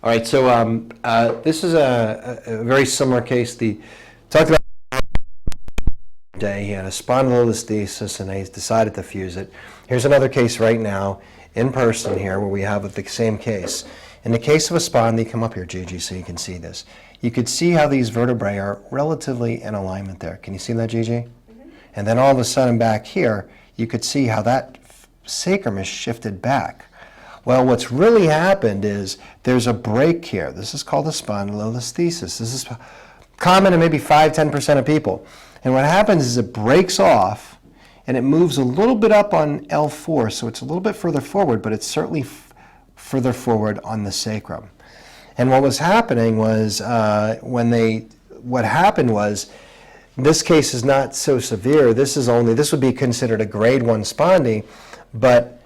All right, so this is a very similar case. Talked about today. He had a spondylolisthesis and he decided to fuse it. Here's another case right now in person here where we have the same case. In the case of a spondy, come up here, Gigi, so you can see this. You could see how these vertebrae are relatively in alignment there. Can you see that, Gigi? Mm-hmm. And then all of a sudden back here, you could see how that sacrum is shifted back. Well, what's really happened is there's a break here. This is called a spondylolisthesis. This is common in maybe 5–10% of people. And what happens is it breaks off and it moves a little bit up on L4, so it's a little bit further forward, but it's certainly further forward on the sacrum. And what was happening was what happened was, this case is not so severe. This would be considered a grade 1 spondy, but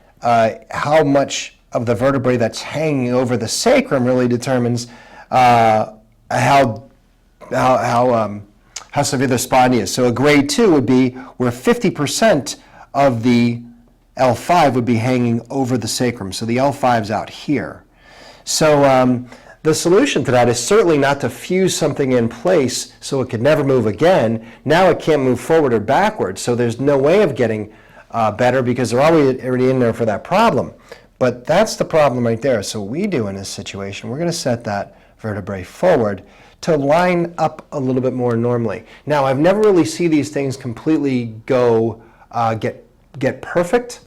how much of the vertebrae that's hanging over the sacrum really determines how severe the spondy is. So a grade 2 would be where 50% of the L5 would be hanging over the sacrum. So the L5's out here. So the solution to that is certainly not to fuse something in place so it could never move again. Now it can't move forward or backwards, so there's no way of getting better because they're already in there for that problem. But that's the problem right there. So what we do in this situation, we're going to set that vertebrae forward to line up a little bit more normally. Now, I've never really seen these things completely go get perfect.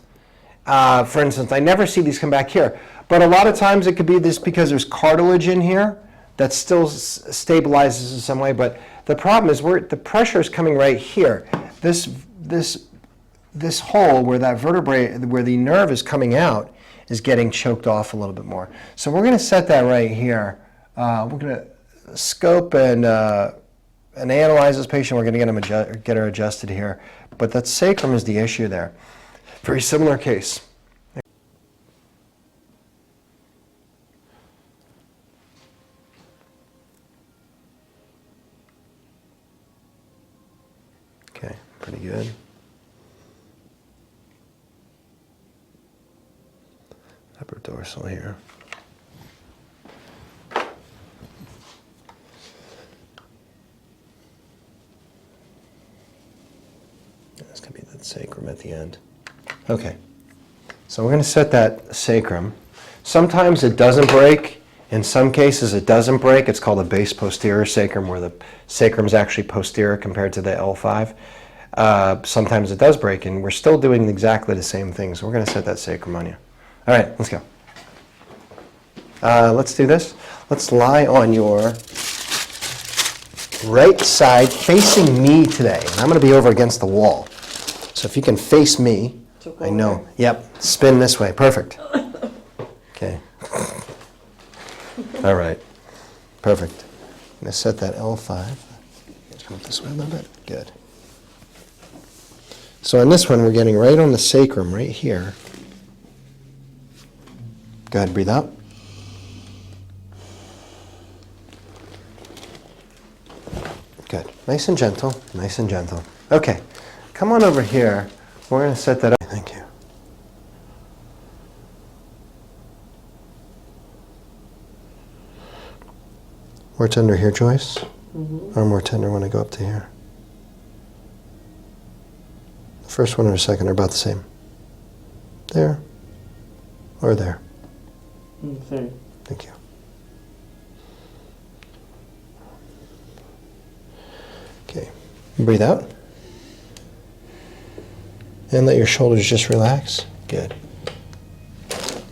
For instance, I never see these come back here. But a lot of times it could be this because there's cartilage in here that still stabilizes in some way. But the problem is the pressure is coming right here. This hole where that vertebrae, where the nerve is coming out, is getting choked off a little bit more. So we're going to set that right here. We're going to scope and analyze this patient. We're going to get her adjusted here. But that sacrum is the issue there. Very similar case. Okay, pretty good. Upper dorsal here. That's going to be that sacrum at the end. Okay, so we're going to set that sacrum. Sometimes it doesn't break. In some cases it doesn't break. It's called a base posterior sacrum, where the sacrum is actually posterior compared to the L5. Sometimes it does break, and we're still doing exactly the same thing. So we're going to set that sacrum on you. All right, let's go. Let's do this. Let's lie on your right side facing me today. And I'm going to be over against the wall. So if you can face me, I know. Yep, spin this way. Perfect. Okay. All right. Perfect. I'm going to set that L5. Come up this way a little bit. Good. So on this one, we're getting right on the sacrum, right here. Go ahead, breathe out. Good. Nice and gentle, nice and gentle. Okay, come on over here. We're going to set that up. Thank you. More tender here, Joyce? Mm-hmm. Or more tender when I go up to here? The first one or the second are about the same. There or there? There. Thank you. Okay, breathe out. And let your shoulders just relax. Good.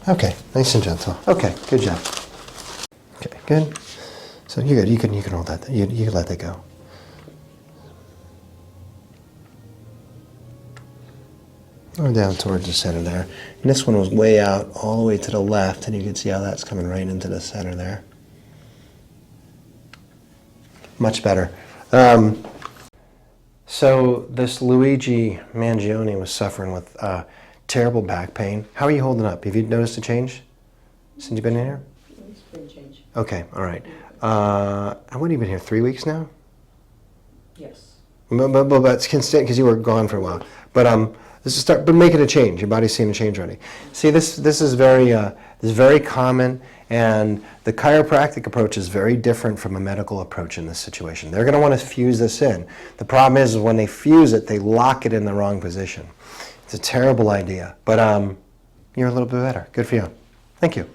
Okay, nice and gentle. Okay, good job. Okay, good. So you're good. You can hold that. You can let that go. Or down towards the center there. And this one was way out all the way to the left, and you can see how that's coming right into the center there. Much better. So this Luigi Mangione was suffering with terrible back pain. How are you holding up? Have you noticed a change since you've been in here? It's been changed. Okay, all right. What have you been here, 3 weeks now? Yes. But it's constant because you were gone for a while. But This is start, but making a change. Your body's seeing a change already. See, this is very common, and the chiropractic approach is very different from a medical approach in this situation. They're going to want to fuse this in. The problem is when they fuse it, they lock it in the wrong position. It's a terrible idea, but you're a little bit better. Good for you. Thank you.